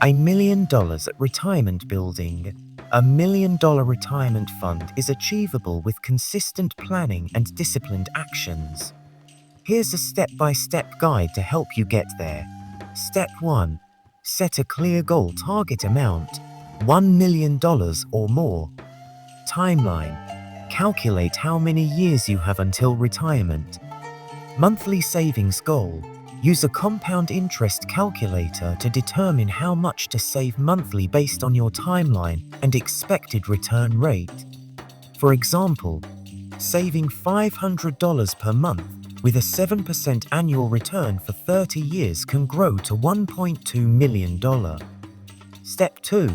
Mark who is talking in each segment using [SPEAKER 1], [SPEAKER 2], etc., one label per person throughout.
[SPEAKER 1] $1 million at retirement building. $1 million retirement fund is achievable with consistent planning and disciplined actions. Here's a step-by-step guide to help you get there. Step 1. Set a clear goal target amount, $1 million or more. Timeline. Calculate how many years you have until retirement. Monthly savings goal. Use a compound interest calculator to determine how much to save monthly based on your timeline and expected return rate. For example, saving $500 per month with a 7% annual return for 30 years can grow to $1.2 million. Step 2.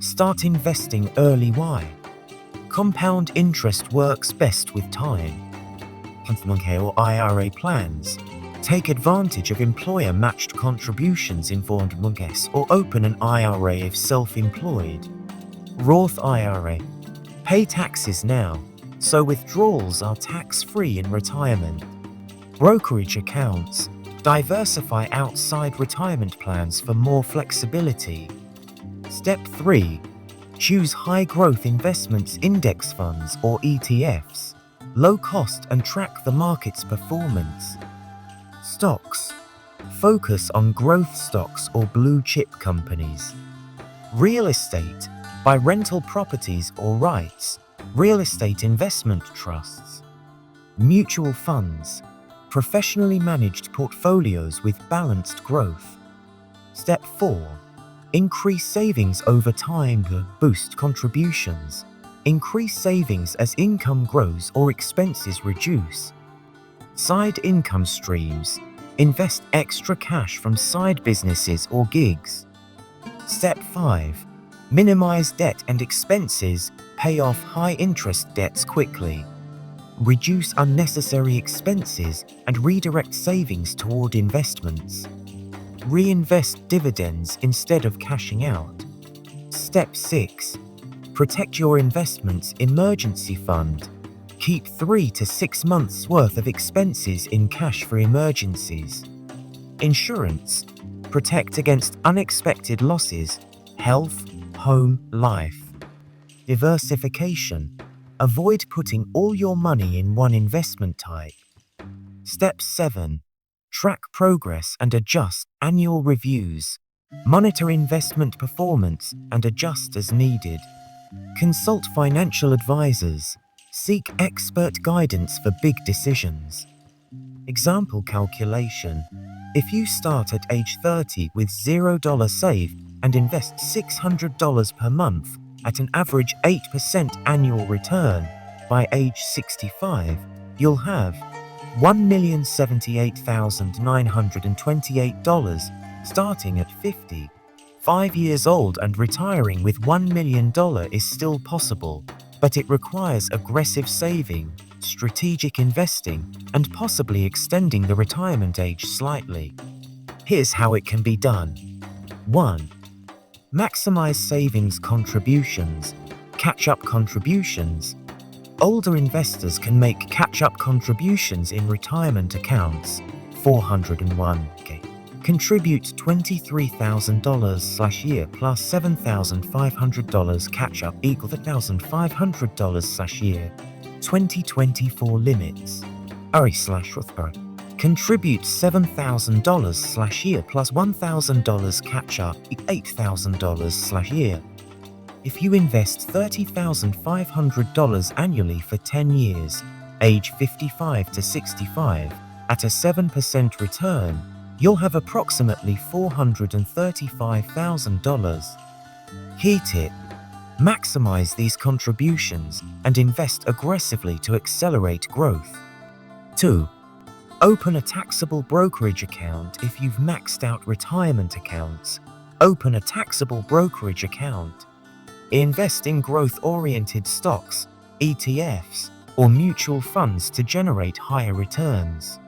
[SPEAKER 1] Start investing early. Why? Compound interest works best with time. Or IRA plans. Take advantage of employer-matched contributions in 401(k)s or open an IRA if self-employed. Roth IRA. Pay taxes now, so withdrawals are tax-free in retirement. Brokerage accounts. Diversify outside retirement plans for more flexibility. Step 3. Choose high-growth investments, index funds or ETFs. Low cost and track the market's performance. Stocks. Focus on growth stocks or blue-chip companies. Real estate. Buy rental properties or rights. Real estate investment trusts. Mutual funds. Professionally managed portfolios with balanced growth. Step 4. Increase savings over time to boost contributions. Increase savings as income grows or expenses reduce. Side income streams. Invest extra cash from side businesses or gigs. Step 5. Minimize debt and expenses. Pay off high-interest debts quickly. Reduce unnecessary expenses and redirect savings toward investments. Reinvest dividends instead of cashing out. Step 6. Protect your investments emergency fund. Keep 3 to 6 months' worth of expenses in cash for emergencies. Insurance. Protect against unexpected losses, health, home, life. Diversification. Avoid putting all your money in one investment type. Step 7. Track progress and adjust. Annual reviews. Monitor investment performance and adjust as needed. Consult financial advisors. Seek expert guidance for big decisions. Example calculation. If you start at age 30 with $0 saved and invest $600 per month at an average 8% annual return, by age 65, you'll have $1,078,928 starting at 50. 5 years old and retiring with $1 million is still possible, but it requires aggressive saving, strategic investing, and possibly extending the retirement age slightly. Here's how it can be done. 1. Maximize savings contributions. Catch-up contributions. Older investors can make catch-up contributions in retirement accounts. 401(k). Contribute $23,000/year plus $7,500 catch-up equal $1,500/year. 2024 limits. Rothbard. Contribute $7,000/year plus $1,000 catch-up $8,000/year. If you invest $30,500 annually for 10 years, age 55 to 65, at a 7% return, you'll have approximately $435,000. Key tip: maximize these contributions and invest aggressively to accelerate growth. 2. Open a taxable brokerage account. If you've maxed out retirement accounts, open a taxable brokerage account. Invest in growth-oriented stocks, ETFs, or mutual funds to generate higher returns.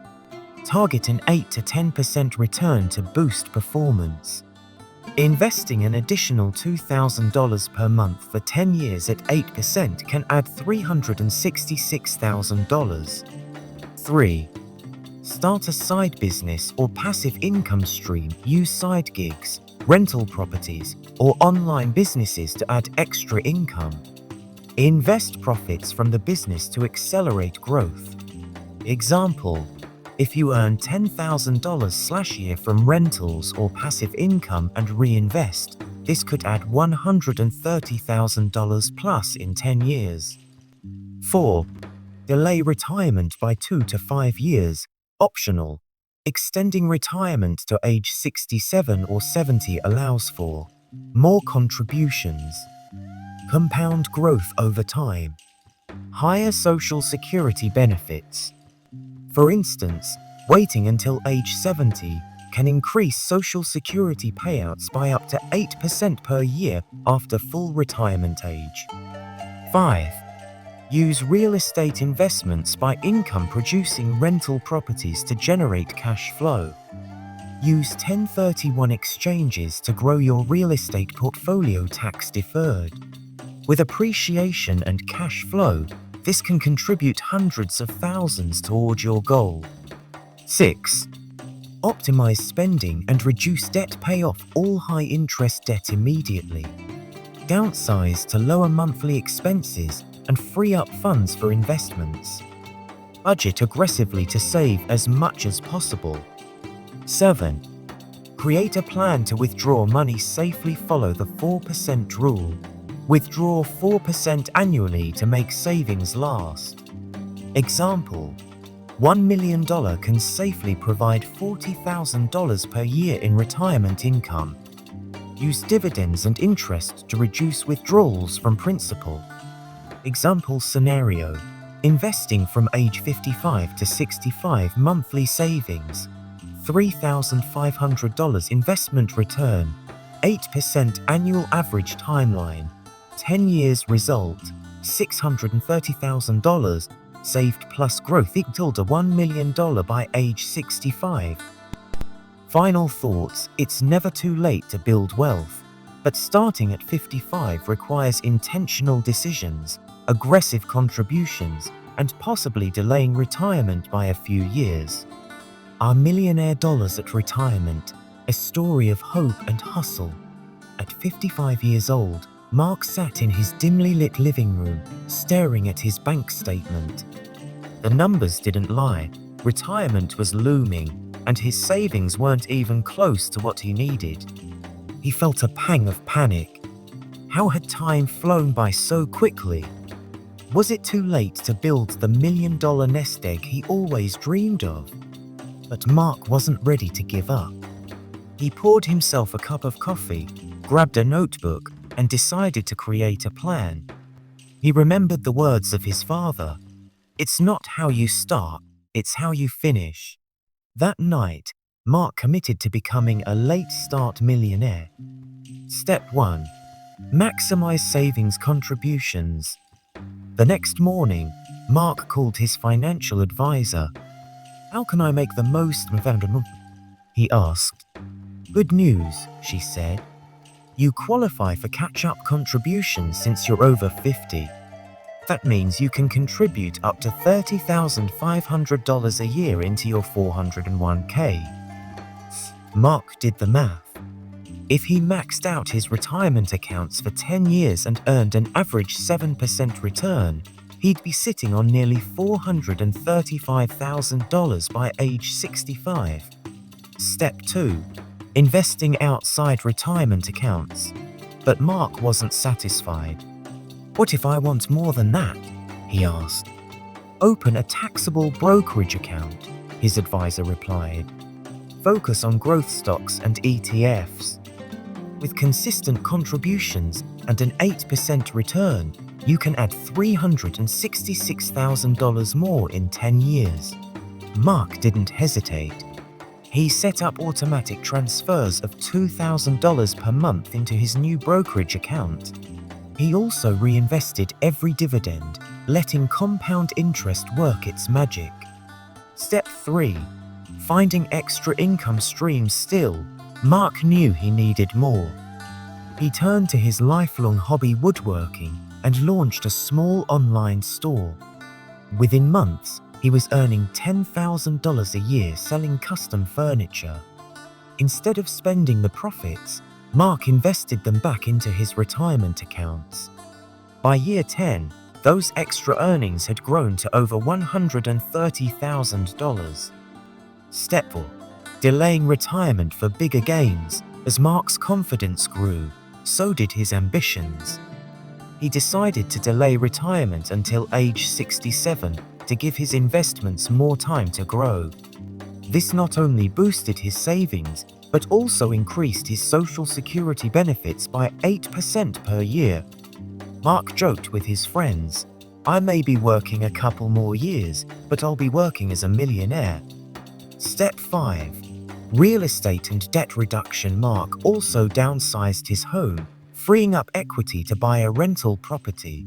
[SPEAKER 1] Target an 8 to 10% return to boost performance. Investing an additional $2,000 per month for 10 years at 8% can add $366,000. 3. Start a side business or passive income stream. Use side gigs, rental properties, or online businesses to add extra income. Invest profits from the business to accelerate growth. Example: if you earn $10,000/year from rentals or passive income and reinvest, this could add $130,000 plus in 10 years. 4. Delay retirement by 2 to 5 years, optional. Extending retirement to age 67 or 70 allows for more contributions, compound growth over time, higher social security benefits. For instance, waiting until age 70 can increase social security payouts by up to 8% per year after full retirement age. 5. Use real estate investments by income-producing rental properties to generate cash flow. Use 1031 exchanges to grow your real estate portfolio tax-deferred. With appreciation and cash flow, this can contribute hundreds of thousands toward your goal. 6. Optimize spending and reduce debt. Pay off all high-interest debt immediately. Downsize to lower monthly expenses and free up funds for investments. Budget aggressively to save as much as possible. 7. Create a plan to withdraw money safely. Follow the 4% rule. Withdraw 4% annually to make savings last. Example: $1 million can safely provide $40,000 per year in retirement income. Use dividends and interest to reduce withdrawals from principal. Example scenario: investing from age 55 to 65, monthly savings, $3,500 investment return, 8% annual average timeline, 10 years result, $630,000 saved plus growth equal to $1 million by age 65. Final thoughts: it's never too late to build wealth, but starting at 55 requires intentional decisions, aggressive contributions, and possibly delaying retirement by a few years. Our Millionaire Dollars at Retirement, a story of hope and hustle. At 55 years old, Mark sat in his dimly lit living room, staring at his bank statement. The numbers didn't lie. Retirement was looming, and his savings weren't even close to what he needed. He felt a pang of panic. How had time flown by so quickly? Was it too late to build the $1 million nest egg he always dreamed of? But Mark wasn't ready to give up. He poured himself a cup of coffee, grabbed a notebook, and decided to create a plan. He remembered the words of his father: "It's not how you start, it's how you finish." That night, Mark committed to becoming a late start millionaire. Step 1. Maximize savings contributions. The next morning, Mark called his financial advisor. "How can I make the most of that?" he asked. "Good news," she said. "You qualify for catch-up contributions since you're over 50. That means you can contribute up to $30,500 a year into your 401k. Mark did the math. If he maxed out his retirement accounts for 10 years and earned an average 7% return, he'd be sitting on nearly $435,000 by age 65. Step 2. Investing outside retirement accounts. But Mark wasn't satisfied. "What if I want more than that?" he asked. "Open a taxable brokerage account," his advisor replied. "Focus on growth stocks and ETFs. With consistent contributions and an 8% return, you can add $366,000 more in 10 years. Mark didn't hesitate. He set up automatic transfers of $2,000 per month into his new brokerage account. He also reinvested every dividend, letting compound interest work its magic. Step 3. Finding extra income streams. Still, Mark knew he needed more. He turned to his lifelong hobby, woodworking, and launched a small online store. Within months, he was earning $10,000 a year selling custom furniture. Instead of spending the profits, Mark invested them back into his retirement accounts. By year 10, those extra earnings had grown to over $130,000. Step 4. Delaying retirement for bigger gains. As Mark's confidence grew, so did his ambitions. He decided to delay retirement until age 67 to give his investments more time to grow. This not only boosted his savings, but also increased his Social Security benefits by 8% per year. Mark joked with his friends, "I may be working a couple more years, but I'll be working as a millionaire." Step 5. Real estate and debt reduction. Mark also downsized his home, freeing up equity to buy a rental property.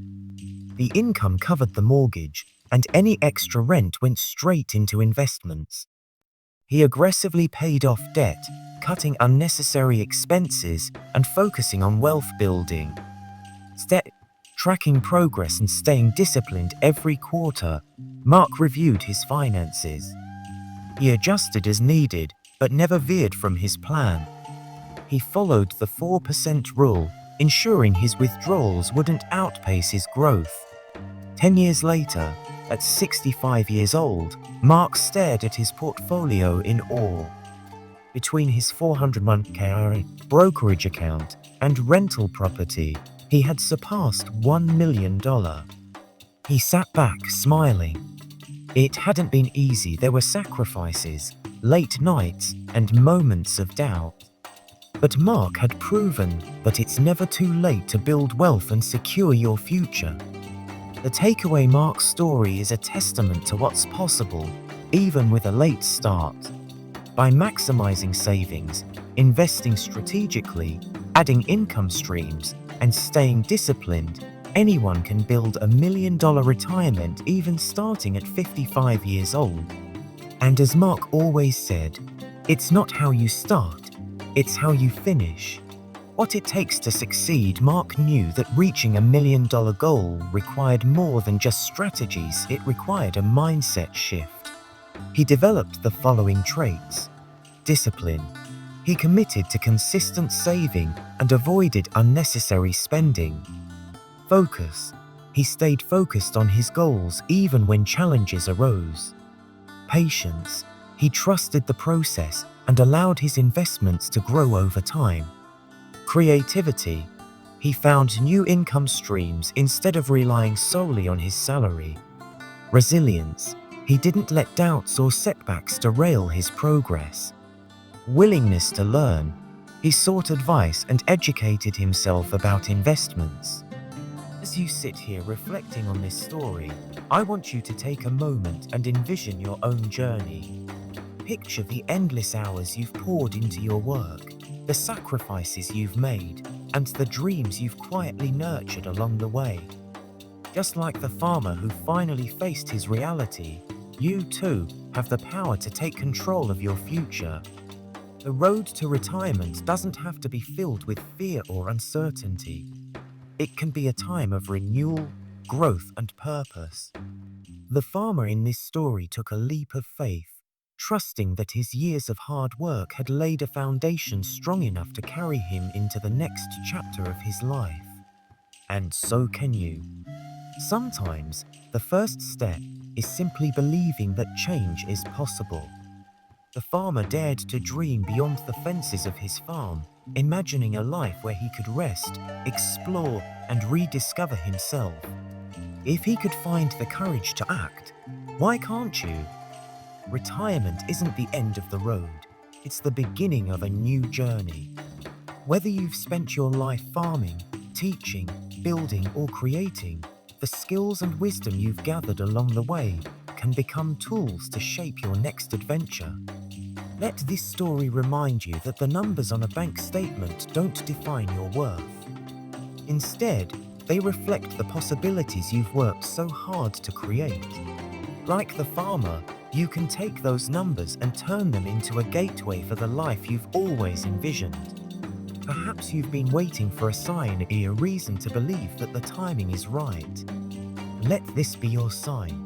[SPEAKER 1] The income covered the mortgage, and any extra rent went straight into investments. He aggressively paid off debt, cutting unnecessary expenses and focusing on wealth building. Step Tracking progress and staying disciplined every quarter. Mark reviewed his finances. He adjusted as needed, but never veered from his plan. He followed the 4% rule, ensuring his withdrawals wouldn't outpace his growth. 10 years later, at 65 years old, Mark stared at his portfolio in awe. Between his 401k brokerage account and rental property, he had surpassed $1 million. He sat back, smiling. It hadn't been easy. There were sacrifices, late nights, and moments of doubt. But Mark had proven that it's never too late to build wealth and secure your future. The takeaway: Mark's story is a testament to what's possible, even with a late start. By maximizing savings, investing strategically, adding income streams, and staying disciplined, anyone can build $1 million retirement even starting at 55 years old. And as Mark always said, it's not how you start, it's how you finish. What it takes to succeed. Mark knew that reaching $1 million goal required more than just strategies, it required a mindset shift. He developed the following traits. Discipline. He committed to consistent saving and avoided unnecessary spending. Focus. He stayed focused on his goals even when challenges arose. Patience. He trusted the process and allowed his investments to grow over time. Creativity. He found new income streams instead of relying solely on his salary. Resilience. He didn't let doubts or setbacks derail his progress. Willingness to learn. He sought advice and educated himself about investments. As you sit here reflecting on this story, I want you to take a moment and envision your own journey. Picture the endless hours you've poured into your work, the sacrifices you've made, and the dreams you've quietly nurtured along the way. Just like the farmer who finally faced his reality, you too have the power to take control of your future. The road to retirement doesn't have to be filled with fear or uncertainty. It can be a time of renewal, growth, and purpose. The farmer in this story took a leap of faith, trusting that his years of hard work had laid a foundation strong enough to carry him into the next chapter of his life. And so can you. Sometimes, the first step is simply believing that change is possible. The farmer dared to dream beyond the fences of his farm, imagining a life where he could rest, explore, and rediscover himself. If he could find the courage to act, why can't you? Retirement isn't the end of the road, it's the beginning of a new journey. Whether you've spent your life farming, teaching, building, or creating, the skills and wisdom you've gathered along the way can become tools to shape your next adventure. Let this story remind you that the numbers on a bank statement don't define your worth. Instead, they reflect the possibilities you've worked so hard to create. Like the farmer, you can take those numbers and turn them into a gateway for the life you've always envisioned. Perhaps you've been waiting for a sign or a reason to believe that the timing is right. Let this be your sign.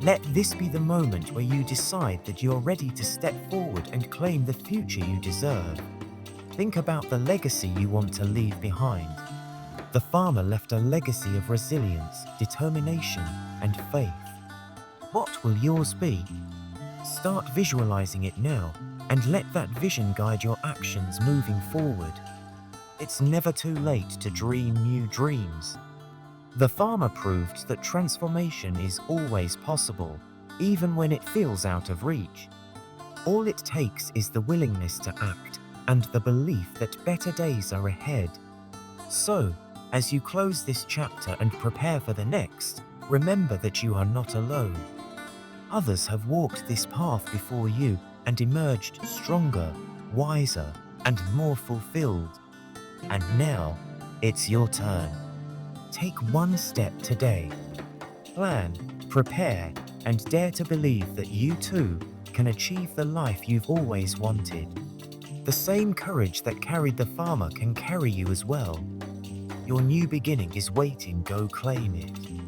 [SPEAKER 1] Let this be the moment where you decide that you're ready to step forward and claim the future you deserve. Think about the legacy you want to leave behind. The farmer left a legacy of resilience, determination, and faith. What will yours be? Start visualizing it now and let that vision guide your actions moving forward. It's never too late to dream new dreams. The farmer proved that transformation is always possible, even when it feels out of reach. All it takes is the willingness to act and the belief that better days are ahead. So, as you close this chapter and prepare for the next, remember that you are not alone. Others have walked this path before you and emerged stronger, wiser, and more fulfilled. And now, it's your turn. Take one step today. Plan, prepare, and dare to believe that you too can achieve the life you've always wanted. The same courage that carried the farmer can carry you as well. Your new beginning is waiting, go claim it.